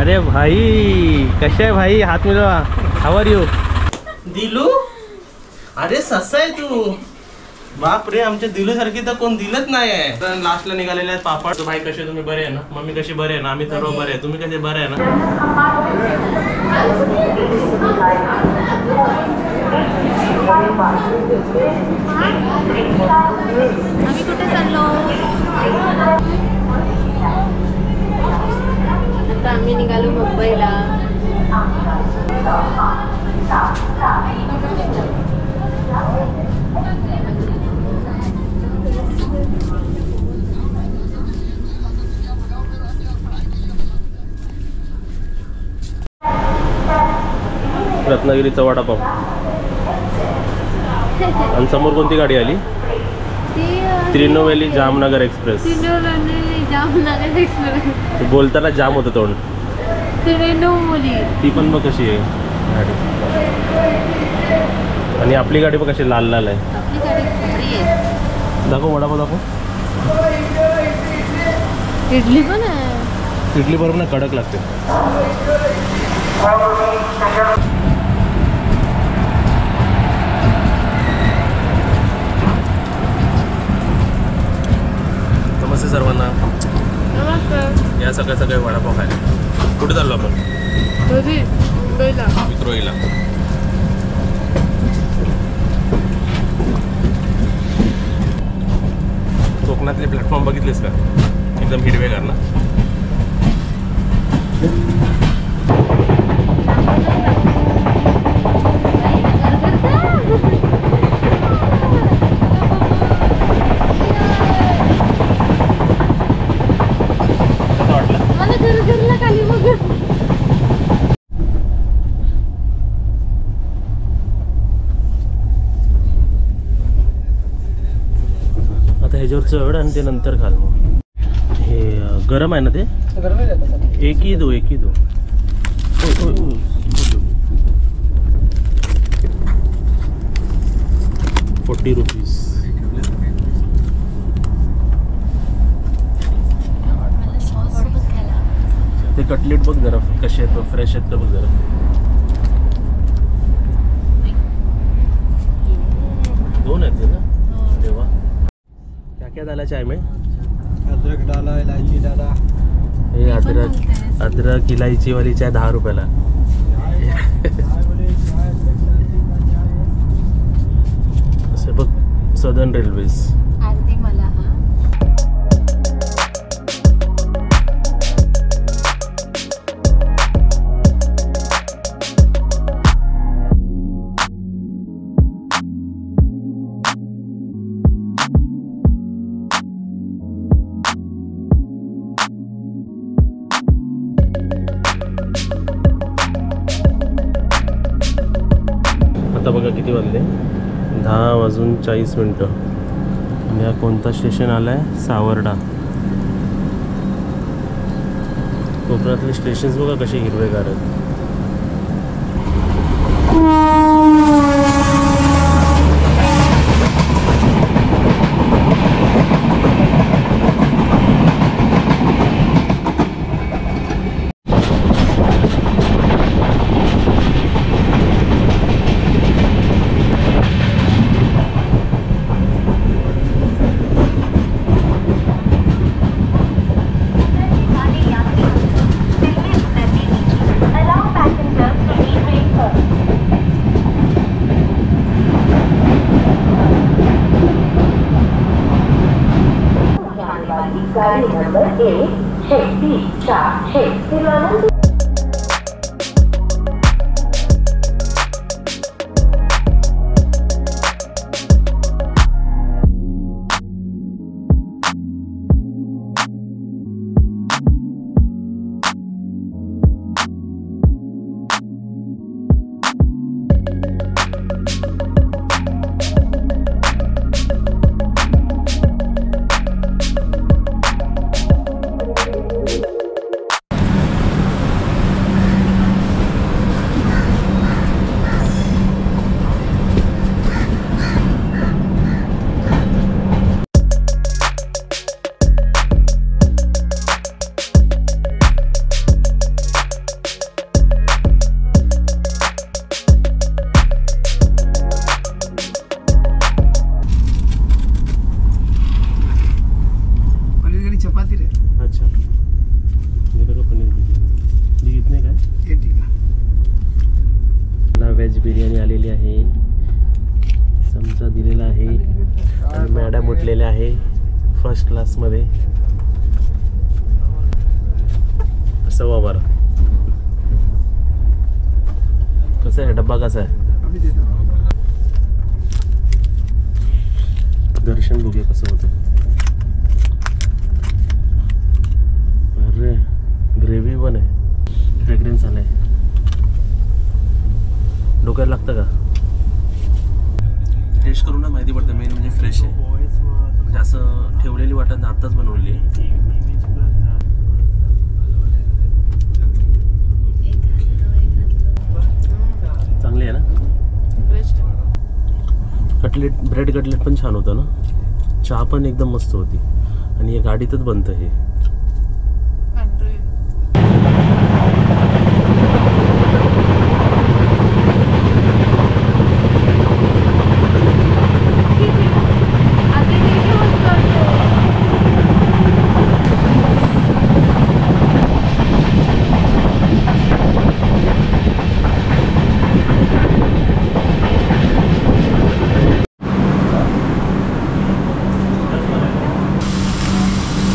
अरे भाई कशा आहे भाई, हात मिळवा. How are you? दिलू, अरे ससा आहे तू. बाप रे, आमच्या दिलू सारखी तर कोण दिलच नाही आहे. तर लास्टला निघालेले आहेत पापड. भाई कसे तुम्ही बरे आहे ना? मम्मी कशी बरे आहे ना? आम्ही सर्व बरे आहे. तुम्ही कसे बरे आहे ना? आम्ही कुठे चाललो? आता आम्ही निघालो मुंबईला. रत्नागिरीचा वडापाव. आणि समोर कोणती गाडी आली? त्रिनोवेली जामनगर एक्सप्रेस. जामनगर एक्सप्रेस बोलताना जाम होतं तोंड. त्रिनोवली ती पण बघ कशी आहे गाडी. आणि आपली गाडी बघ कशी लाल लाल आहे. आपली गाडी भारी आहे. दाखव वडापाव दाखव. इडली पण आहे. इडली बरोबर ना कडक लागते. नमस्ते सर्वांना. या सगळ्या सगळे वडापाव खायला. कुठे चाललो आपण? विक्रोळीला. कोकणातले प्लॅटफॉर्म बघितलेस का? एकदम हिरवेगार ना. आता ह्याच्यावर चढ आणि ते नंतर खाल. मग हे गरम आहे ना ते. एक ही दो. 40 रुपीज. ते कटलेट बघ जरा कसे आहेत, फ्रेश आहेत का बघ जरा. दोन आहेत ते ना. तेव्हा क्या क्या डाला चाय में? अदरक डाला, इलायची डाला. हे अदरक इलायची वाली चाय 10 रुपयाला. असे बघ सदर्न रेल्वेज. आरती मला हा. आता बघा किती वाजले. 10:40 आणि हा कोणता स्टेशन आलाय? सावर्डा. कोकणातले स्टेशन्स बघा कसे हिरवेगार आहेत. गाड़ी नंबर 1 आहे फर्स्ट क्लासमध्ये 12:15. कसं आहे डब्बा, कसा आहे? दर्शन बघूया कसं होतं. अरे ग्रेव्ही पण आहे, फ्रेग्रन्स आलाय. डोक्याला लागतं का? टेस्ट करून ना माहिती पडतं. मेन म्हणजे फ्रेश आहे, म्हणजे असं ठेवलेली वाटत ना, आत्ताच बनवली. चांगली आहे ना. कटलेट, ब्रेड कटलेट पण छान होतं ना. चहा पण एकदम मस्त होती. आणि हे गाडीतच बनतं हे.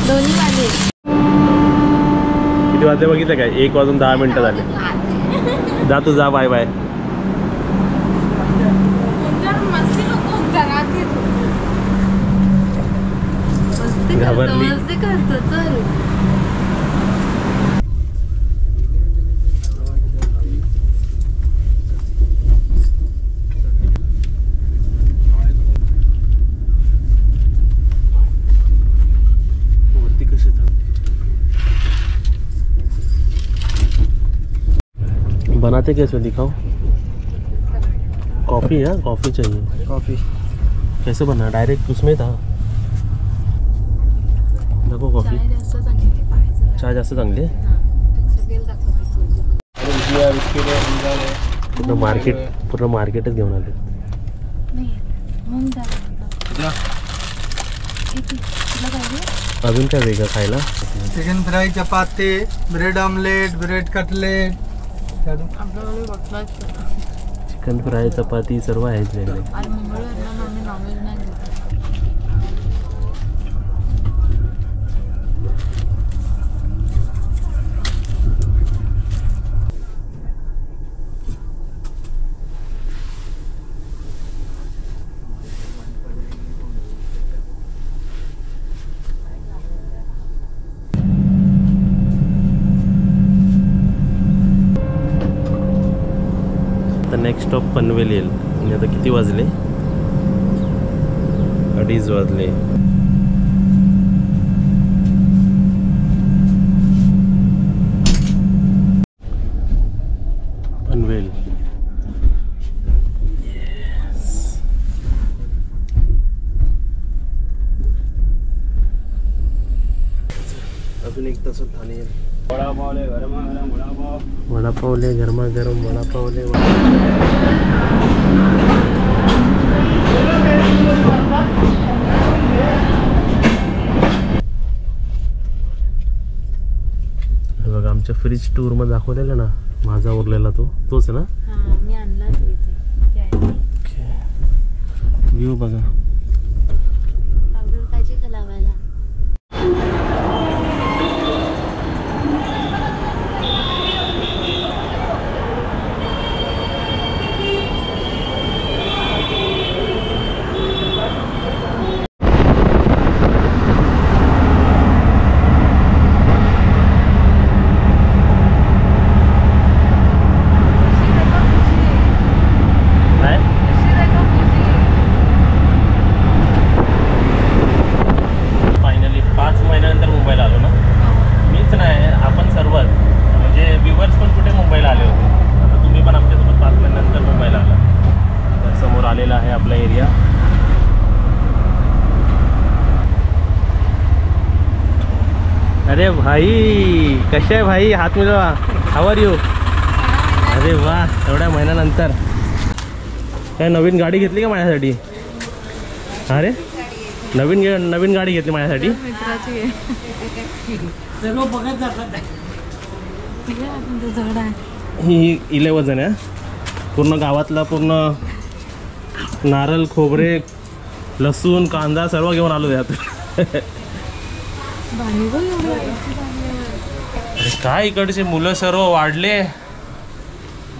दोन्ही वाले. किती वाजले बघितलं काय? 1:10 झाले. जा तू, जा. Bye bye. घाबरली. मस्ती करतो. चल बनाते कैसे दिखाओ? कॉफ़ी है, कॉफ़ी चाहिए. कॉफी कैसे बना? डायरेक्ट उसमें था. देखो कॉफ़ी. चाय जास्त चांगली आहे. पूर्ण मार्केटच घेऊन आले. अजून काय वेगळं खायला? चिकन फ्राई, चपाती, bread omelette, bread cutlet. Chicken fry, चपाती सर्व आहेत वेगळे. नेक्स्ट स्टॉप पनवेल येईल. आणि आता किती वाजले? 2:30 वाजले. पनवेल. अजून एक तास ठाणे येईल. वडापावले गरमागरम वडापावले. बघा आमच्या फ्रीज टूर मध्ये दाखवलेला ना, माझा उरलेला तोच ना. मी आणला तो इथे. व्ह्यू बघा. पावडर पाहिजे का लावायला? अरे भाई, कसे आहे भाई? हात मिळवा. How are you? अरे वा, एवढ्या महिन्यानंतर. काय नवीन गाडी घेतली का माझ्यासाठी? अरे नवीन गाडी घेतली माझ्यासाठी. ही 11 आहे. पूर्ण गावातला पूर्ण नारळ खोबरे लसूण कांदा सर्व घेऊन आलो यात. अरे काय इकडचे मुलं सर्व वाढले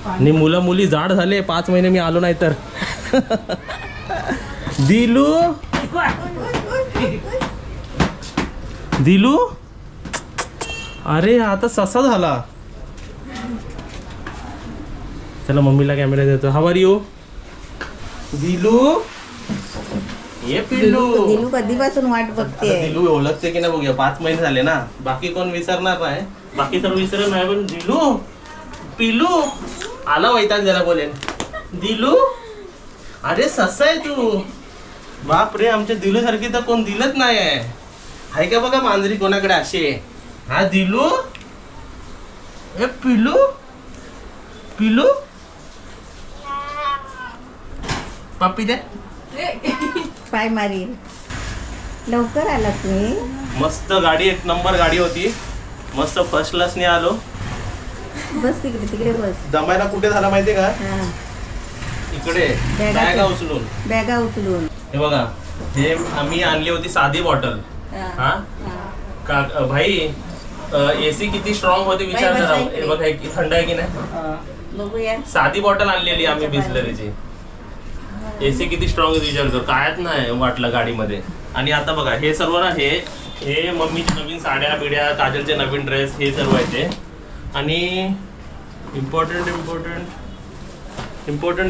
आणि मुलं मुली जाड झाले. 5 महिने मी आलो नाही तर. दिलू दिलू अरे आता ससा झाला. चला मम्मीला कॅमेरा देतो. हाव आर यू दिलू. ये पिल्लू. दिलू कधीपासून वाट बघते. दिलू ओळखते की नाही बघूया. 5 महिने झाले ना. बाकी कोण विसरणार नाही. बाकी सर्व विसरत नाही पण दिलू पिल्लू आला वैताग जरा बोलेन. दिलू अरे ससा आहे तू. बाप रे आमच्या दिलू सारखी तर कोण दिलत नाही आहे का बघा मांजरी कोणाकडे असे. हा दिलू ए पिलू पिलू पप्पी दे. पाय मारी लवकर आला तुम्ही. मस्त गाडी 1 नंबर गाडी होती. मस्त फर्स्ट क्लासने आलो. बस तिकडे बस. दमायला कुठे झाला माहितीये का. हा. इकडे बॅगा उचलून. हे बघा हे आम्ही आणली होती साधी बॉटल. हा का भाई एसी किती स्ट्रॉंग होते विचार करा. हे बघा हे थंड आहे की नाही. बघूया. साधी बॉटल आणलेली आम्ही बिस्लरीची. एसी किती स्ट्रॉंग आहे विचार कर. कायच नाही वाटलं गाडीमध्ये. आणि आता बघा हे सर्व ना हे मम्मीची नवीन साड्या बिड्या काजलचे नवीन ड्रेस हे सर्व आहे ते. आणि इम्पॉर्टंट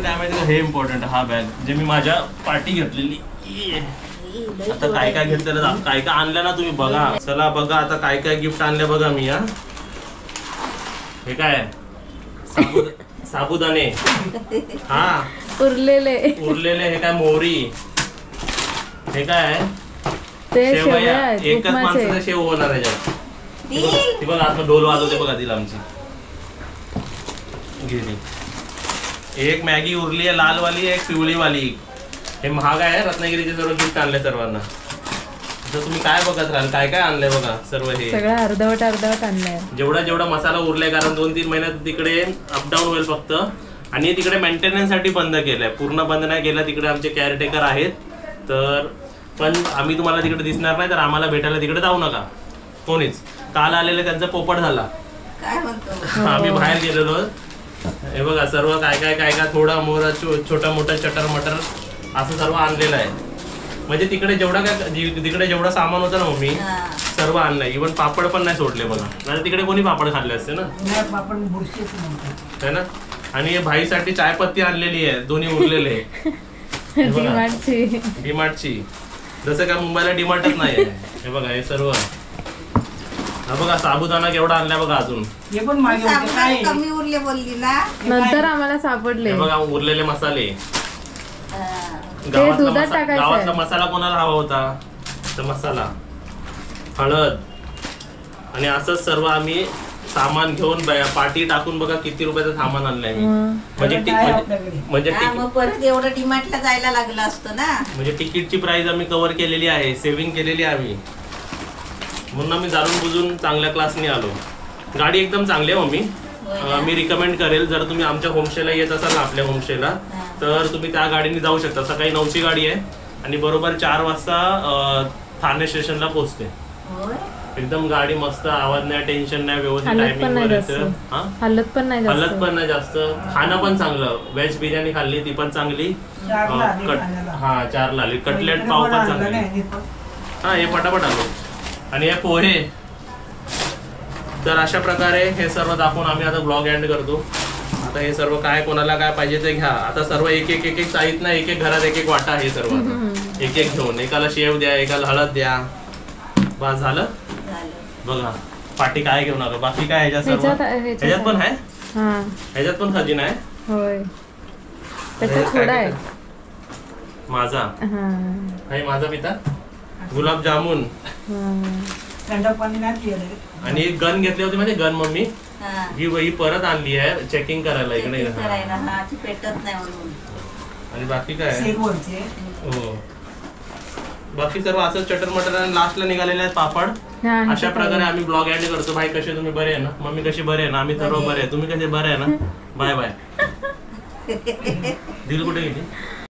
काय माहिती का. हे इम्पॉर्टंट हा बॅग जे मी माझ्या पार्टी घेतलेली. आता काय काय घेतलेलं काय काय आणलं ना तुम्ही बघा. चला बघा आता काय काय गिफ्ट आणले बघा मी. हे काय साबुदाणे. हा उरलेले हे काय मोहरी. हे काय ते शेवया. एकच माणसाचा शेव होणार याच्यात. ती बघा आता ढोल वाजवते बघा तिला आमची. गेली. एक मॅगी उरली आहे लालवाली एक पिवळीवाली. हे महाग आहे. रत्नागिरीचे सर्व गिफ्ट आणले सर्वांना. तर तुम्ही काय बघत राहाल काय काय आणलंय बघा सर्व. हे सगळं अर्धवट आणलंय. जेवढा मसाला उरलाय कारण 2-3 महिन्यात तिकडे अपडाऊन होईल फक्त. आणि तिकडे मेंटेनन्स साठी बंद केलंय. पूर्ण बंद नाही केलं. तिकडे आमचे केअरटेकर आहेत. तर पण आम्ही तुम्हाला तिकडे दिसणार नाही तर आम्हाला भेटायला तिकडे जाऊ नका कोणीच. काल आलेले त्यांचा पोपट झाला. काय म्हणतो. आम्ही बाहेर गेलेलो. हे बघा सर्व काय काय थोडा मोरा छोटा मोठा चटर मटर असं सर्व आणलेलं आहे. म्हणजे तिकडे जेवढा सामान होतं ना मम्मी सर्व आणलंय. इव्हन पापड पण नाही सोडले बघा. नाही तिकडे कोणी पापड खाल्ले असते ना. है ना. आणि भाईसाठी चायपत्ती आणलेली आहे. दोन्ही उरलेले. डीमार्टची. जसं काय मुंबईला डीमार्टच नाही आहे. हे बघा हे सर्व. हा बघा साबुदाणा केवढा आणलाय बगा अजून. हे पण मागे होते काय कमी उरले बोलली ना. नंतर आम्हाला सापडले. हे बघा उरलेले मसाले. गावातला मसाला कोणाला हवा होता तर मसाला हळद आणि असंच सर्व आम्ही सामान घेऊन पाटी टाकून बघा किती रुपयाचं सामान आणलंय मी. म्हणजे मग परत एवढं डीमार्टला जायला लागलं असतं ना. म्हणजे तिकीटची प्राइस आम्ही कव्हर केलेली आहे. सेव्हिंग केलेली आहे आम्ही. म्हणून आम्ही जाणून बुजून चांगल्या क्लासने आलो. गाडी एकदम चांगली आहे मम्मी. मी रिकमेंड करेल जर तुम्ही आमच्या होमस्टेला येत असाल ना आपल्या होमस्टेला तर तुम्ही त्या गाडीने जाऊ शकता. सकाळी 9ची गाडी आहे आणि बरोबर 4 वाजता ठाणे स्टेशनला पोहोचते. एकदम गाडी मस्त. आवाज नाही टेन्शन नाही. व्यवस्थित टायमिंग हलत पण नाही जास्त. खाणं पण चांगलं. व्हेज बिर्याणी खाल्ली ती पण चांगली. 4 ला आली. कटलेट पाव पण चांगली. हा हे पटापट आलो. आणि हे पोहे. तर अशा प्रकारे हे सर्व दाखवून आम्ही आता ब्लॉग एंड करतो. आता हे सर्व काय कोणाला काय पाहिजे ते घ्या. आता सर्व एक साईज ना एक घरात एक वाटा. हे सर्व एक घेऊन. एकाला शेव द्या एकाला हळद द्या. बस झालं बघा. पाटी काय घेऊन आलो. बाकी काय ह्याच्यात पण आहे. ह्याच्यात पण खजिना आहे. माझा माझा पिता गुलाबजामुन आणि एक गन घेतली होती म्हणजे गन मम्मी. ही परत आणली आहे चेकिंग करायला इकडे. आणि बाकी काय हो बाकी सर्व असं चटर मटर आणि लास्टला निघालेले आहेत पापड. अशा प्रकारे आम्ही ब्लॉग एंड करतो. भाई कसे तुम्ही बरे आहे ना. मम्मी कशी बरे आहे ना. आम्ही सर्व बरे आहे. तुम्ही कसे बरे आहे ना. Bye bye. दिल कुठे गेली.